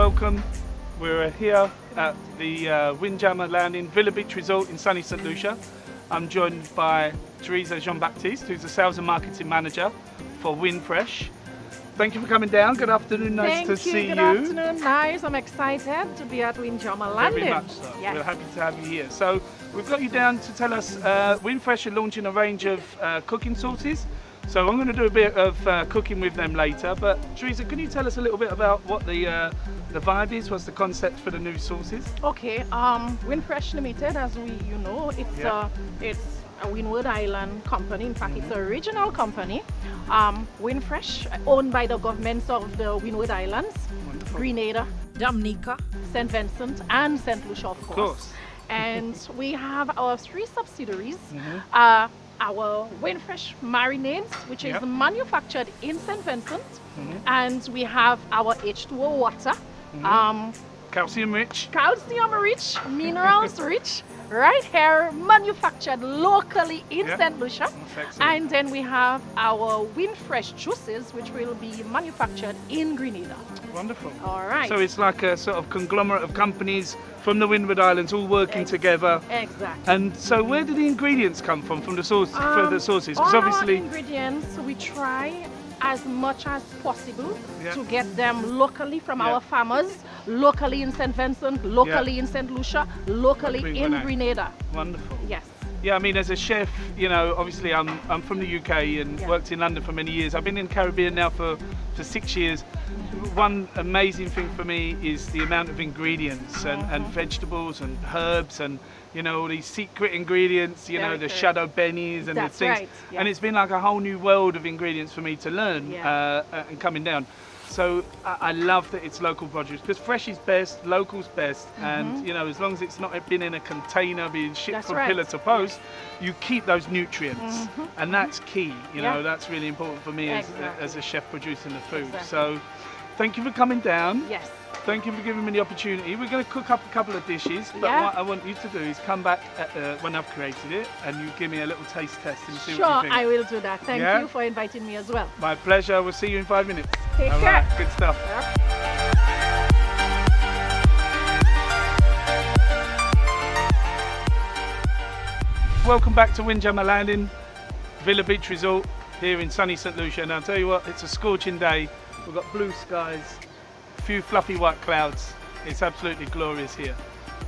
welcome. We're here at the Windjammer Landing Villa Beach Resort in sunny St. Lucia. I'm joined by Teresa Jean-Baptiste, who's the Sales and Marketing Manager for Windfresh. Thank you for coming down. Good afternoon, nice to see you. Good afternoon, nice. I'm excited to be at Windjammer Landing. Very much so. Yes. We're happy to have you here. So we've got you down to tell us, Windfresh are launching a range of cooking sauces. So I'm going to do a bit of cooking with them later. But Teresa, can you tell us a little bit about what the vibe is? What's the concept for the new sauces? Okay, Windfresh Limited, as you know, it's a Windward Island company. In fact, it's a regional company. Windfresh, owned by the governments of the Windward Islands, Wonderful. Grenada, Dominica, St. Vincent, and St. Lucia, of course. And we have our 3 subsidiaries. Our Windfresh marinades, which is manufactured in St. Vincent, and we have our H2O water, Calcium rich. calcium rich, minerals rich, right here, manufactured locally in St. Lucia. And then we have our Windfresh juices, which will be manufactured in Grenada. Wonderful. All right. So it's like a sort of conglomerate of companies from the Windward Islands all working together. Exactly. And so where do the ingredients come from the sauce, for the sauces? Because all obviously our ingredients, we try as much as possible Yeah. to get them locally from our farmers, locally in St. Vincent, locally in St. Lucia, locally in Grenada. Wonderful. Yes. Yeah, I mean, as a chef, you know, obviously I'm from the UK and worked in London for many years. I've been in the Caribbean now for 6 years. One amazing thing for me is the amount of ingredients and vegetables and herbs and, you know, all these secret ingredients, you know, the shadow bennies and the things. Right. And it's been like a whole new world of ingredients for me to learn and coming down. So I love that it's local produce, because fresh is best, local's best, and you know, as long as it's not been in a container being shipped from pillar to post, you keep those nutrients, and that's key. You know, that's really important for me as a chef producing the food. So thank you for coming down. Yes. Thank you for giving me the opportunity. We're going to cook up a couple of dishes, but what I want you to do is come back when I've created it and you give me a little taste test and see what you think. Sure, I will do that. Thank you for inviting me as well. My pleasure. We'll see you in 5 minutes. Take All care. right, good stuff. Welcome back to Windjammer Landing, Villa Beach Resort here in sunny St. Lucia. And I'll tell you what, it's a scorching day. We've got blue skies, a few fluffy white clouds. It's absolutely glorious here.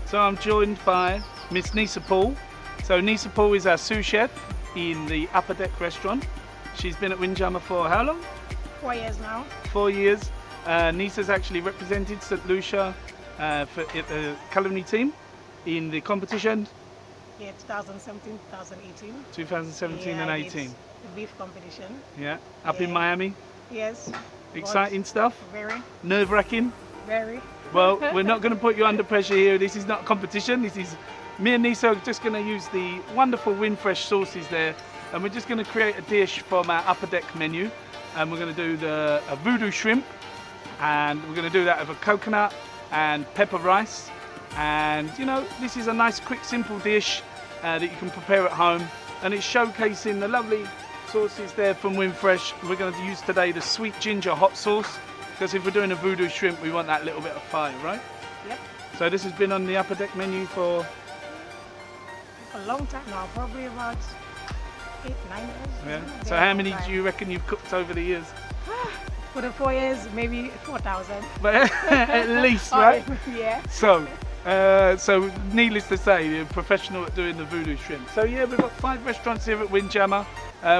So I'm joined by Miss Nisa Paul. So Nisa Paul is our sous chef in the Upper Deck restaurant. She's been at Windjammer for how long? 4 years now. 4 years. Nisa's actually represented St. Lucia for the culinary team in the competition. Yeah, 2017, 2018. 2017 and 18. The beef competition. Yeah, up in Miami. Yes. Exciting stuff. Very. Nerve-wracking. Very. Well, we're not going to put you under pressure here. This is not a competition. This is me and Nisa are just going to use the wonderful Windfresh sauces there, and we're just going to create a dish from our Upper Deck menu. And we're going to do a voodoo shrimp, and we're going to do that with a coconut and pepper rice. And you know, this is a nice, quick, simple dish that you can prepare at home, and it's showcasing the lovely sauces there from Windfresh. We're going to use today the sweet ginger hot sauce, because if we're doing a voodoo shrimp, we want that little bit of fire, right? Yep. So this has been on the Upper Deck menu for A long time now, probably about 8, 9 years. yeah. So how many do you reckon you've cooked over the years? For the 4 years, maybe 4,000. But at least, right? Yeah. So needless to say, you're a professional at doing the voodoo shrimp. So yeah, we've got 5 restaurants here at Windjammer.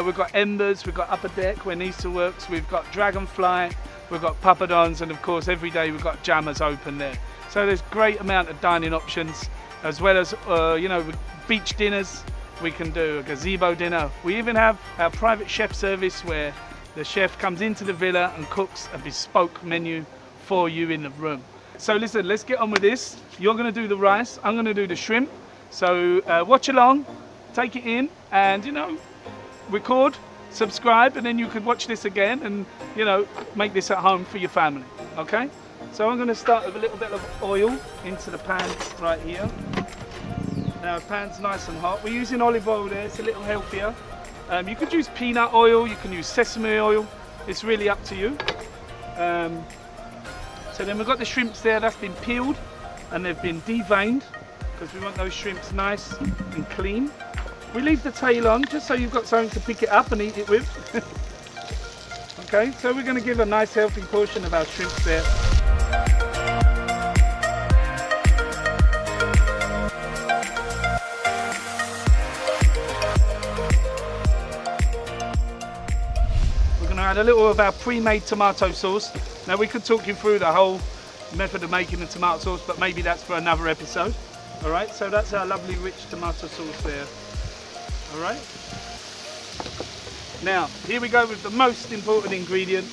We've got Embers, we've got Upper Deck where Nisa works, we've got Dragonfly, we've got Papadons, and of course every day we've got Jammers open there. So there's great amount of dining options, as well as you know, beach dinners. We can do a gazebo dinner. We even have our private chef service where the chef comes into the villa and cooks a bespoke menu for you in the room. So listen, let's get on with this. You're going to do the rice, I'm going to do the shrimp. So watch along, take it in, and you know, record, subscribe, and then you could watch this again and you know, make this at home for your family. Okay? So I'm going to start with a little bit of oil into the pan right here. Now the pan's nice and hot. We're using olive oil there, it's a little healthier. You could use peanut oil, you can use sesame oil. It's really up to you. So So then we've got the shrimps there, that's been peeled and they've been deveined because we want those shrimps nice and clean. We leave the tail on just so you've got something to pick it up and eat it with. Okay, so we're going to give a nice healthy portion of our shrimps there. We're going to add a little of our pre-made tomato sauce. Now we could talk you through the whole method of making the tomato sauce, but maybe that's for another episode. All right, so that's our lovely rich tomato sauce there. All right. Now, here we go with the most important ingredient,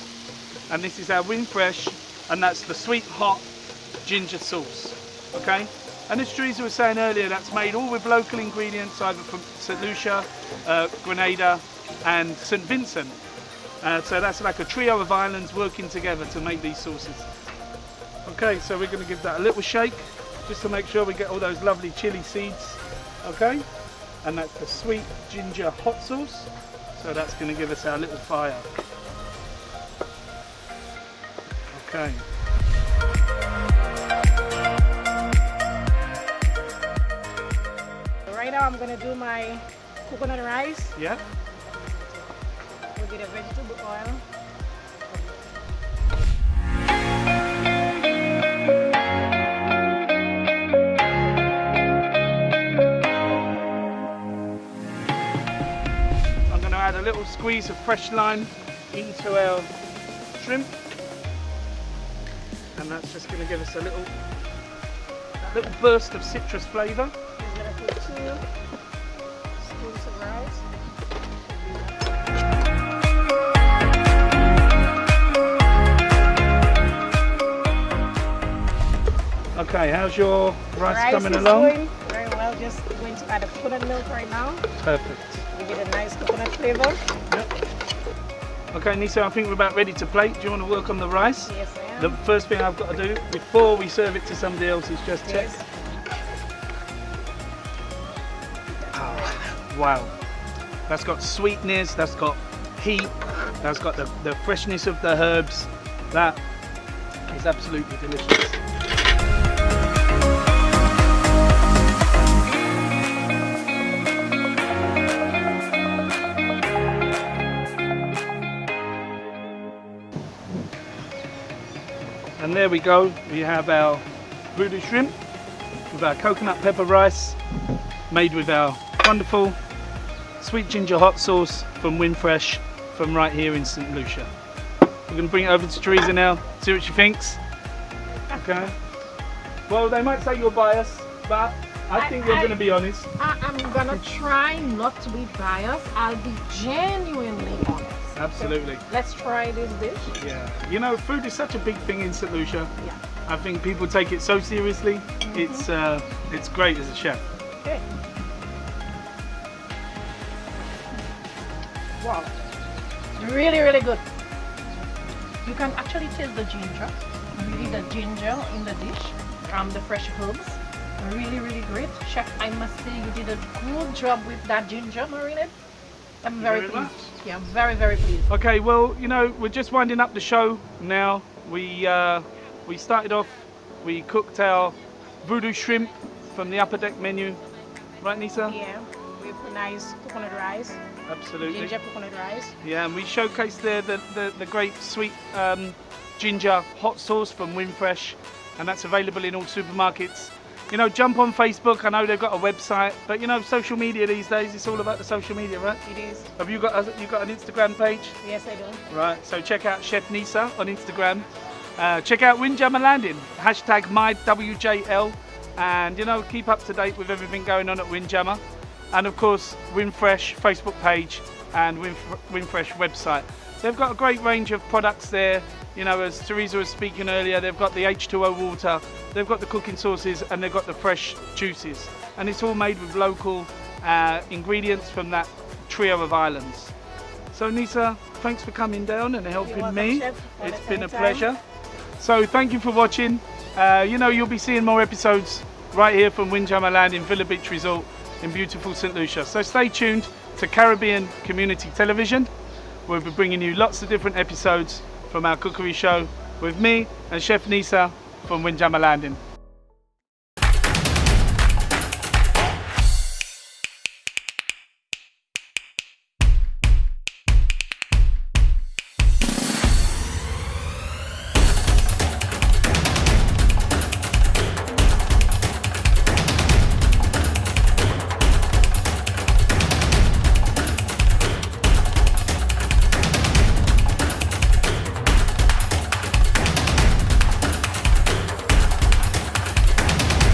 and this is our Winfresh, and that's the sweet hot ginger sauce, okay? And as Teresa was saying earlier, that's made all with local ingredients, either from St. Lucia, Grenada, and St. Vincent. So that's like a trio of islands working together to make these sauces. Okay, so we're going to give that a little shake, just to make sure we get all those lovely chili seeds, okay? And that's the sweet ginger hot sauce. So that's going to give us our little fire. Okay. Right now I'm going to do my coconut rice. Yeah. With a bit of vegetable oil. Add a little squeeze of fresh lime into our shrimp, and that's just going to give us a little burst of citrus flavour. I'm going to put 2 spoons of rice. Okay, how's your rice coming Is along? going very well. Just going to add a coconut milk right now. Perfect. Give it a nice coconut flavour. Yep. Okay, Nisa, I think we're about ready to plate. Do you want to work on the rice? Yes, I am. The first thing I've got to do before we serve it to somebody else is just check. Yes. Oh, wow. That's got sweetness, that's got heat, that's got the freshness of the herbs. That is absolutely delicious. And there we go, we have our voodoo shrimp with our coconut pepper rice made with our wonderful sweet ginger hot sauce from Winfresh from right here in St. Lucia. We're going to bring it over to Teresa now, see what she thinks. Okay. Well, they might say you're biased, but I think you're going to be honest. I'm going to try not to be biased. I'll be genuinely honest. Absolutely. Let's try this dish. Yeah. You know, food is such a big thing in St. Lucia. Yeah. I think people take it so seriously. It's great as a chef. Okay. Wow. Really, really good. You can actually taste the ginger. Really the ginger in the dish. The fresh herbs. Really, really great. Chef, I must say you did a good job with that ginger marinade. I'm very pleased. Yeah, I'm very, very pleased. Okay, well, you know, we're just winding up the show now. We started off, we cooked our voodoo shrimp from the upper deck menu. Right, Nisa? Yeah, with nice coconut rice. Absolutely. Ginger coconut rice. Yeah, and we showcased there the great sweet ginger hot sauce from Winfresh, and that's available in all supermarkets. You know, jump on Facebook. I know they've got a website, but you know, social media these days, it's all about the social media, right? It is. Have you got an Instagram page? Yes, I do. Right, so check out Chef Nisa on Instagram. Check out Windjammer Landing, hashtag MyWJL, and you know, keep up to date with everything going on at Windjammer. And of course, Winfresh Facebook page and Winfresh website. They've got a great range of products there. You know, as Teresa was speaking earlier, they've got the H2O water, they've got the cooking sauces, and they've got the fresh juices. And it's all made with local ingredients from that trio of islands. So Nisa, thanks for coming down and helping me. It's been a pleasure. So thank you for watching. You know, you'll be seeing more episodes right here from Windjammer Landing Villa Beach Resort in beautiful St. Lucia. So stay tuned to Caribbean Community Television. We'll be bringing you lots of different episodes from our cookery show with me and Chef Nisa from Windjammer Landing.